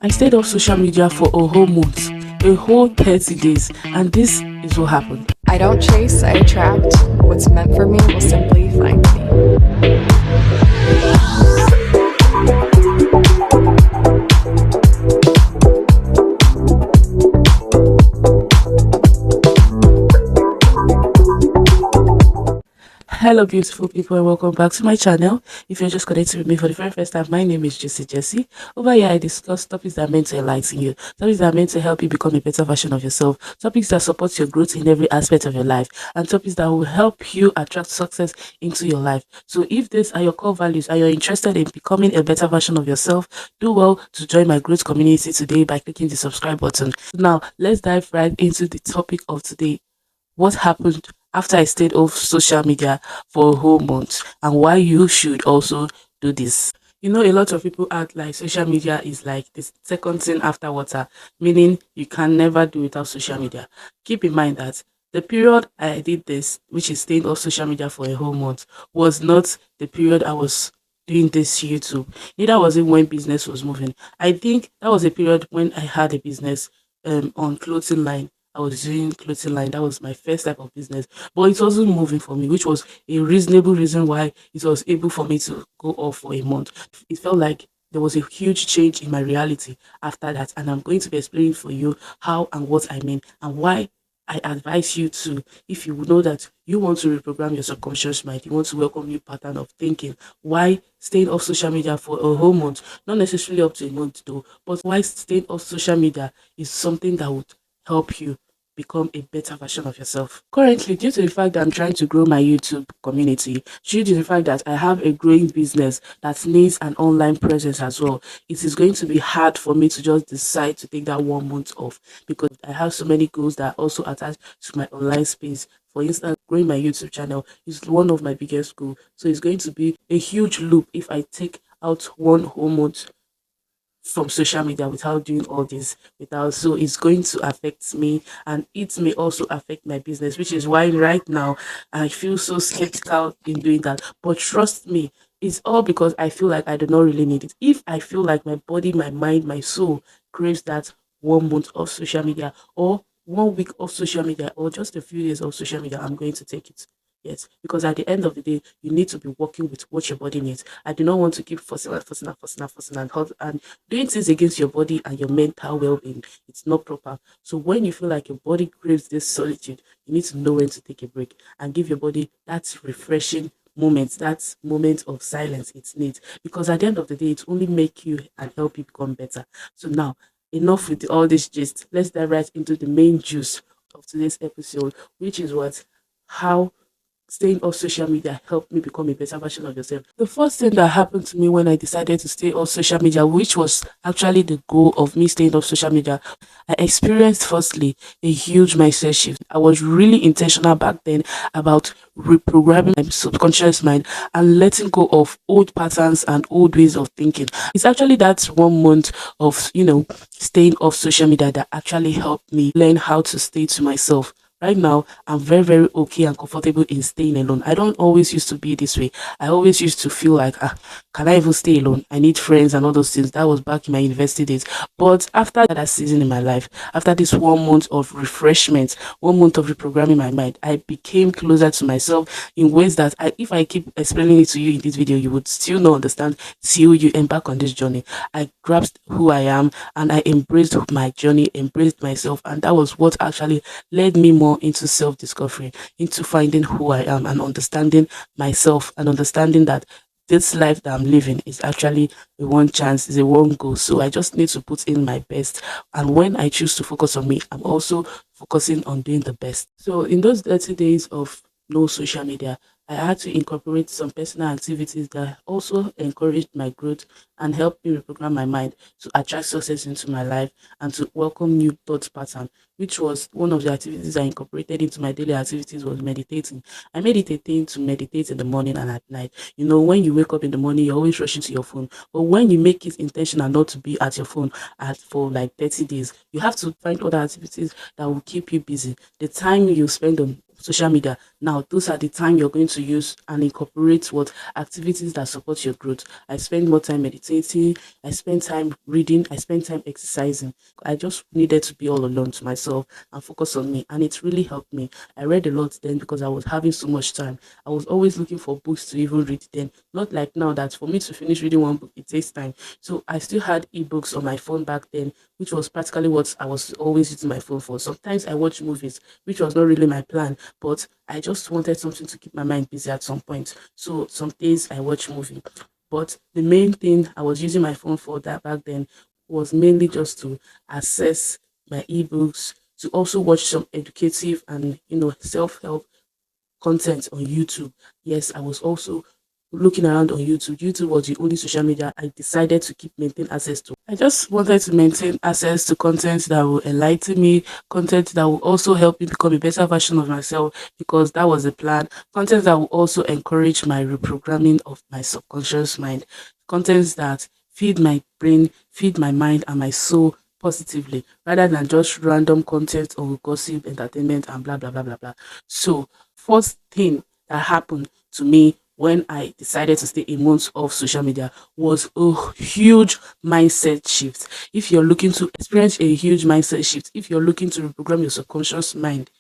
I stayed off social media for a whole month, a whole 30 days, and this is what happened. I don't chase, I attract. What's meant for me will simply find me. Hello, beautiful people, and welcome back to my channel. If you're just connecting with me for the very first time, my name is Jessie. Over here, I discuss topics that are meant to enlighten you, topics that are meant to help you become a better version of yourself, topics that support your growth in every aspect of your life, and topics that will help you attract success into your life. So, if these are your core values and you're interested in becoming a better version of yourself, do well to join my growth community today by clicking the subscribe button. Now, let's dive right into the topic of today: what happened after I stayed off social media for a whole month, and why you should also do this. You know, a lot of people act like social media is like the second thing after water, meaning you can never do without social media. Keep in mind that the period I did this, which is staying off social media for a whole month, was not the period I was doing this YouTube. Neither was it when business was moving. I think that was a period when I had a business on clothing line. I was doing clothing line. That was my first type of business, but it wasn't moving for me, which was a reasonable reason why it was able for me to go off for a month. It felt like there was a huge change in my reality after that, and I'm going to be explaining for you how and what I mean and why I advise you to, if you know that you want to reprogram your subconscious mind, you want to welcome new pattern of thinking, why staying off social media for a whole month, not necessarily up to a month though, but why staying off social media is something that would help you become a better version of yourself. Currently, due to the fact that I'm trying to grow my YouTube community, due to the fact that I have a growing business that needs an online presence as well, it is going to be hard for me to just decide to take that 1 month off because I have so many goals that are also attached to my online space. For instance, growing my YouTube channel is one of my biggest goals. So it's going to be a huge loop if I take out one whole month from social media without doing all this without, so it's going to affect me, and it may also affect my business, which is why right now I feel so skeptical in doing that. But trust me, it's all because I feel like I do not really need it. If I feel like my body, my mind, my soul craves that 1 month of social media, or 1 week of social media, or just a few days of social media, I'm going to take it. Yes, because at the end of the day, you need to be working with what your body needs. I do not want to keep fussing and hurt and doing things against your body and your mental well-being. It's not proper. So when you feel like your body craves this solitude, you need to know when to take a break and give your body that refreshing moment, that moment of silence it needs. Because at the end of the day, it only make you and help you become better. So now, enough with all this gist. Let's dive right into the main juice of today's episode, which is what how staying off social media helped me become a better version of yourself. The first thing that happened to me when I decided to stay off social media, which was actually the goal of me staying off social media, I experienced firstly a huge mindset shift. I was really intentional back then about reprogramming my subconscious mind and letting go of old patterns and old ways of thinking. It's actually that 1 month of, staying off social media that actually helped me learn how to stay to myself. Right now, I'm very, very okay and comfortable in staying alone. I don't always used to be this way. I always used to feel like, can I even stay alone? I need friends and all those things. That was back in my university days. But after that season in my life, after this 1 month of refreshment, 1 month of reprogramming my mind, I became closer to myself in ways that if I keep explaining it to you in this video, you would still not understand till you embark on this journey. I grasped who I am and I embraced my journey, embraced myself, and that was what actually led me more into self-discovery, into finding who I am and understanding myself and understanding that this life that I'm living is actually a one chance, is a one goal. So I just need to put in my best. And when I choose to focus on me, I'm also focusing on doing the best. So in those 30 days of no social media, I had to incorporate some personal activities that also encouraged my growth and helped me reprogram my mind to attract success into my life and to welcome new thought pattern, which was one of the activities I incorporated into my daily activities was meditating. I made it a thing to meditate in the morning and at night. You know, when you wake up in the morning, you're always rushing to your phone. But when you make it intentional not to be at your phone for like 30 days, you have to find other activities that will keep you busy. The time you spend on social media now, those are the time you're going to use and incorporate what activities that support your growth. I spend more time meditating, I spend time reading, I spend time exercising. I just needed to be all alone to myself and focus on me, and it really helped me. I read a lot then because I was having so much time. I was always looking for books to even read then. Not like now that for me to finish reading one book, it takes time. So I still had ebooks on my phone back then, which was practically what I was always using my phone for. Sometimes I watch movies, which was not really my plan, but I just wanted something to keep my mind busy at some point. So some days I watch movie. But the main thing I was using my phone for that back then was mainly just to access my ebooks, to also watch some educative and self-help content on YouTube. Yes, I was also looking around on YouTube. YouTube was the only social media I decided to keep maintain access to. I just wanted to maintain access to content that will enlighten me, content that will also help me become a better version of myself, because that was the plan. Content that will also encourage my reprogramming of my subconscious mind. Contents that feed my brain, feed my mind and my soul positively, rather than just random content or gossip, entertainment, and blah blah blah blah blah. So, first thing that happened to me when I decided to stay a month off social media was a huge mindset shift. If you're looking to experience a huge mindset shift, if you're looking to reprogram your subconscious mind,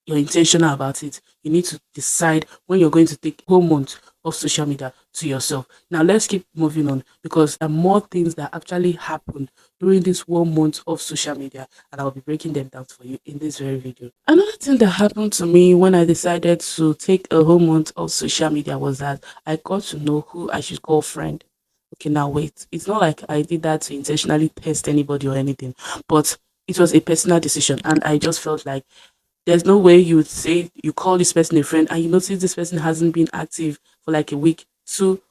you're intentional about it. You need to decide when you're going to take a whole month of social media to yourself. Now let's keep moving on, because there are more things that actually happened during this 1 month of social media, and I'll be breaking them down for you in this very video. Another thing that happened to me when I decided to take a whole month of social media was that I got to know who I should call friend. Okay, now wait. It's not like I did that to intentionally test anybody or anything, but it was a personal decision, and I just felt like there's no way you would say you call this person a friend and you notice this person hasn't been active for like a week, 2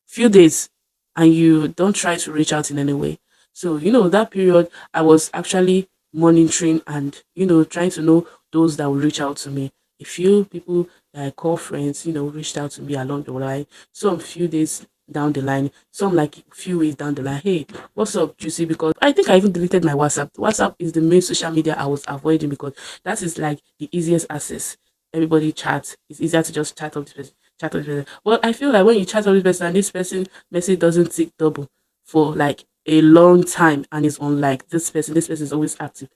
few days, and you don't try to reach out in any way. So, that period I was actually monitoring and, trying to know those that will reach out to me. A few people that I call friends, reached out to me along the line. Some few days down the line, some like a few weeks down the line. Hey, what's up, Juicy? Because I think I even deleted my WhatsApp. WhatsApp is the main social media I was avoiding, because that is like the easiest access. Everybody chats. It's easier to just chat with this person. Well, I feel like when you chat with this person and this person message doesn't tick double for like a long time and it's on like this person is always active.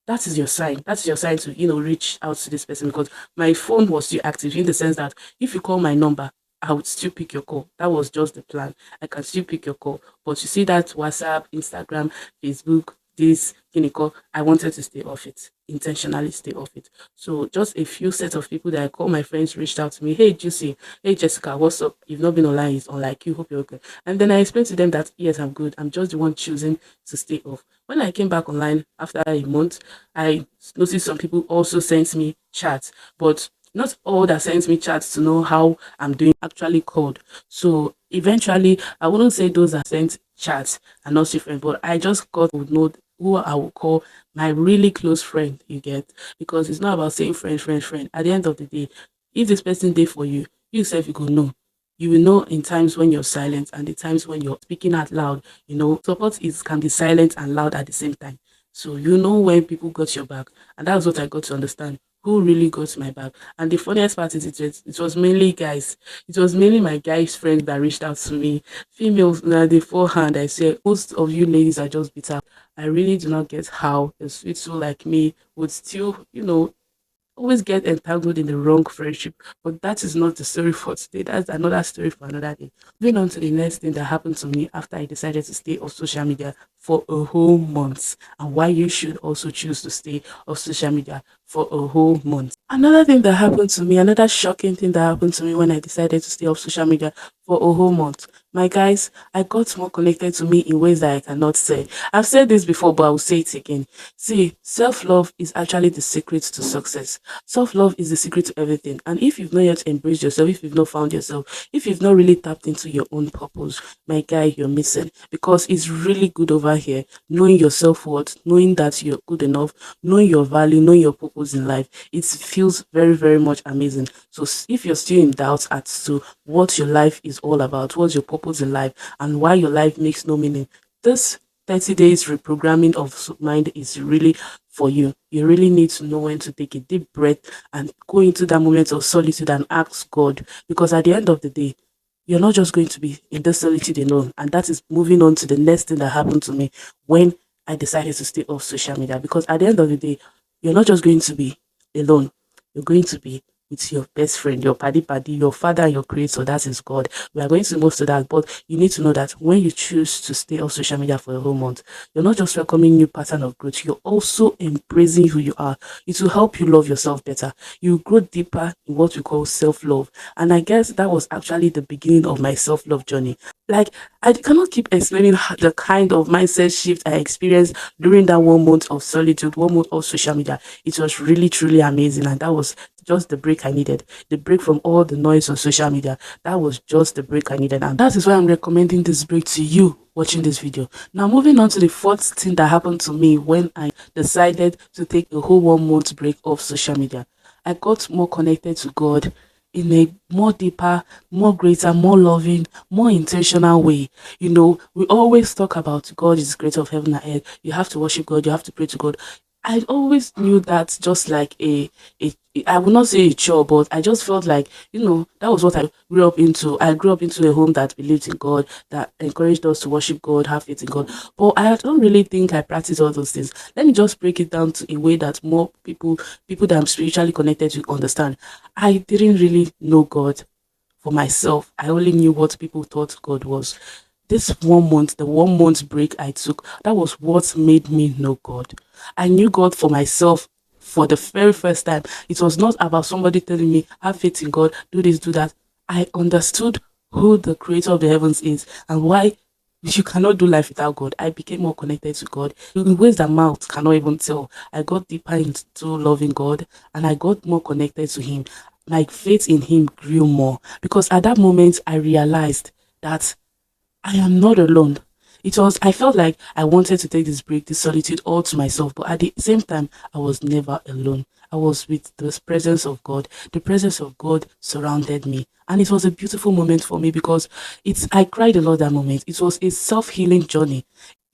That is your sign. That's your sign to, reach out to this person, because my phone was still active, in the sense that if you call my number, I would still pick your call. That was just the plan. I can still pick your call. But you see that WhatsApp, Instagram, Facebook, this call, I wanted to stay off it, intentionally stay off it. So just a few set of people that I call my friends reached out to me. Hey Juicy, hey Jessica, what's up? You've not been online, it's unlike you, hope you're okay. And then I explained to them that yes, I'm good. I'm just the one choosing to stay off. When I came back online after a month, I noticed some people also sent me chats, but not all that sends me chats to know how I'm doing actually called. So eventually, I wouldn't say those that sent chats are not different, but I just got to know who I would call my really close friend, you get? Because it's not about saying friend, friend, friend. At the end of the day, if this person there for you, you self you could know. You will know in times when you're silent and the times when you're speaking out loud. Support is can be silent and loud at the same time. So you know when people got your back, and that's what I got to understand. Who really got my back? And the funniest part is it was mainly guys. It was mainly my guys' friends that reached out to me. Females, now the forehand, I say most of you ladies are just bitter. I really do not get how a sweet soul like me would still, always get entangled in the wrong friendship. But that is not the story for today. That's another story for another day. Moving on to the next thing that happened to me after I decided to stay off social media for a whole month, and why you should also choose to stay off social media for a whole month. Another thing that happened to me, another shocking thing that happened to me when I decided to stay off social media for a whole month. My guys, I got more connected to me in ways that I cannot say. I've said this before, but I will say it again. See, self love is actually the secret to success. Self love is the secret to everything. And if you've not yet embraced yourself, if you've not found yourself, if you've not really tapped into your own purpose, my guy, you're missing. Because it's really good over here knowing your self worth, knowing that you're good enough, knowing your value, knowing your purpose in life. It feels very, very much amazing. So if you're still in doubt as to what your life is all about, what's your purpose in life, and why your life makes no meaning, this 30 days reprogramming of mind is really for you. You really need to know when to take a deep breath and go into that moment of solitude and ask God. Because at the end of the day, you're not just going to be in this solitude alone. And that is moving on to the next thing that happened to me when I decided to stay off social media. Because at the end of the day, you're not just going to be alone. You're going to be with your best friend, your paddy, your father, your creator, that is God. We are going to move to that, but you need to know that when you choose to stay off social media for a whole month, you're not just welcoming new pattern of growth, you're also embracing who you are. It will help you love yourself better. You grow deeper in what we call self-love. And I guess that was actually the beginning of my self-love journey. Like, I cannot keep explaining the kind of mindset shift I experienced during that 1 month of solitude, 1 month of social media. It was really, truly amazing. And that was just the break I needed. The break from all the noise on social media. That was just the break I needed. And that is why I'm recommending this break to you watching this video. Now, moving on to the fourth thing that happened to me when I decided to take a whole 1 month break off social media. I got more connected to God in a more deeper, more greater, more loving, more intentional way. You know, we always talk about God is creator of heaven and earth. You have to worship God, you have to pray to God. I always knew that just like I would not say a chore, but I just felt like, that was what I grew up into. I grew up into a home that believed in God, that encouraged us to worship God, have faith in God. But I don't really think I practice all those things. Let me just break it down to a way that more people that I'm spiritually connected to understand. I didn't really know God for myself. I only knew what people thought God was. This 1 month, the 1 month break I took, that was what made me know God. I knew God for myself for the very first time. It was not about somebody telling me, have faith in God, do this, do that. I understood who the creator of the heavens is and why you cannot do life without God. I became more connected to God in ways that mouth cannot even tell. I got deeper into loving God and I got more connected to Him. My faith in Him grew more because at that moment I realized that I am not alone. I felt like I wanted to take this break, this solitude all to myself, but at the same time, I was never alone. I was with the presence of God. The presence of God surrounded me. And it was a beautiful moment for me because I cried a lot that moment. It was a self-healing journey.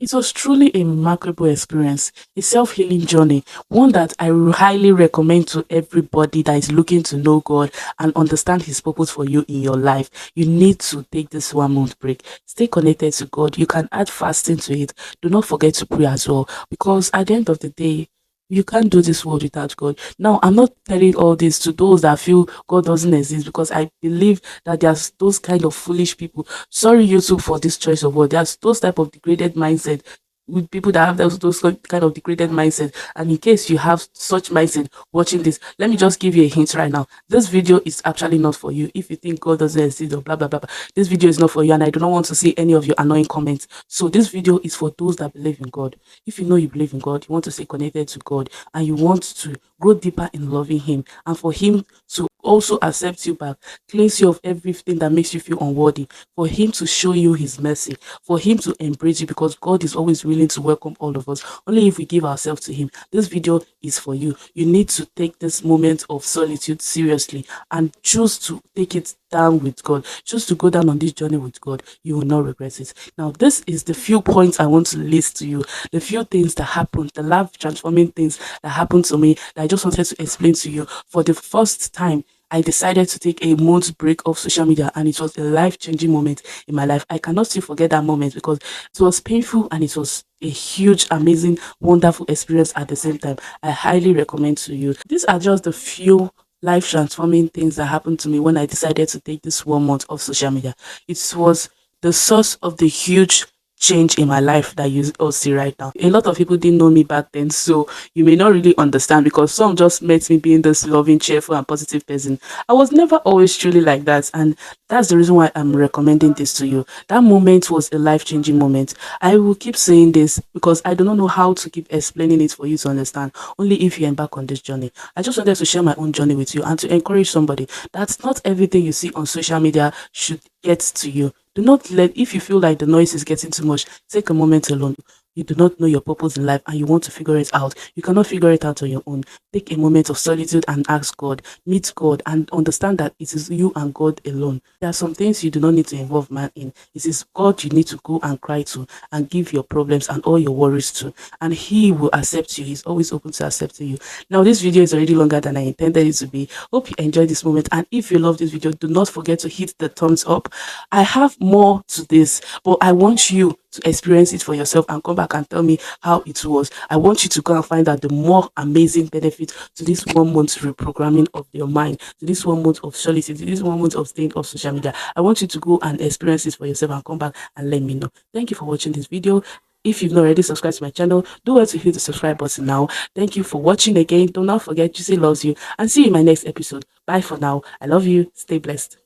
It was truly a remarkable experience, a self-healing journey, one that I highly recommend to everybody that is looking to know God and understand His purpose for you in your life. You need to take this 1 month break. Stay connected to God. You can add fasting to it. Do not forget to pray as well, because at the end of the day, you can't do this world without God. Now, I'm not telling all this to those that feel God doesn't exist, because I believe that there's those kind of foolish people. Sorry, YouTube, for this choice of word. There's those type of degraded mindset with people that have those kind of degraded mindset. And in case you have such mindset watching this, let me just give you a hint right now. This video is actually not for you. If you think God doesn't exist or blah blah blah, blah, this video is not for you, and I do not want to see any of your annoying comments. So this video is for those that believe in God. If you know you believe in God, you want to stay connected to God, and you want to grow deeper in loving Him, and for Him to also accept you back, cleanse you of everything that makes you feel unworthy, for Him to show you His mercy, for Him to embrace you, because God is always willing to welcome all of us, only if we give ourselves to Him. This video is for you. You need to take this moment of solitude seriously and choose to take it down with God. Choose to go down on this journey with God. You will not regret it. Now, this is the few points I want to list to you. The few things that happened, the life transforming things that happened to me that I just wanted to explain to you. For the first time, I decided to take a month break off social media, and it was a life-changing moment in my life. I cannot still forget that moment because it was painful and it was a huge, amazing, wonderful experience at the same time. I highly recommend to you. These are just the few life transforming things that happened to me when I decided to take this 1 month off social media. It was the source of the huge change in my life that you all see right now. A lot of people didn't know me back then, so you may not really understand, because some just met me being this loving, cheerful, and positive person. I was never always truly like that, and that's the reason why I'm recommending this to you. That moment was a life-changing moment. I will keep saying this because I do not know how to keep explaining it for you to understand, only if you embark on this journey. I just wanted to share my own journey with you and to encourage somebody that not everything you see on social media should get to you. Do not let, if you feel like the noise is getting too much, take a moment alone. you do not know your purpose in life and you want to figure it out, you cannot figure it out on your own, take a moment of solitude and ask God, meet God, and understand that it is you and God alone. There are some things you do not need to involve man in. It is God you need to go and cry to and give your problems and all your worries to, and He will accept you. He's always open to accepting you. Now, this video is already longer than I intended it to be. Hope you enjoyed this moment, and if you love this video, do not forget to hit the thumbs up. I have more to this, but I want you to experience it for yourself and come back and tell me how it was. I want you to go and find out the more amazing benefits to this 1 month reprogramming of your mind, to this 1 month of solitude, to this 1 month of staying off social media. I want you to go and experience it for yourself and come back and let me know. Thank you for watching this video. If you've not already subscribed to my channel, do well to hit the subscribe button now. Thank you for watching again. Do not forget, Juicy loves you, and see you in my next episode. Bye for now. I love you. Stay blessed.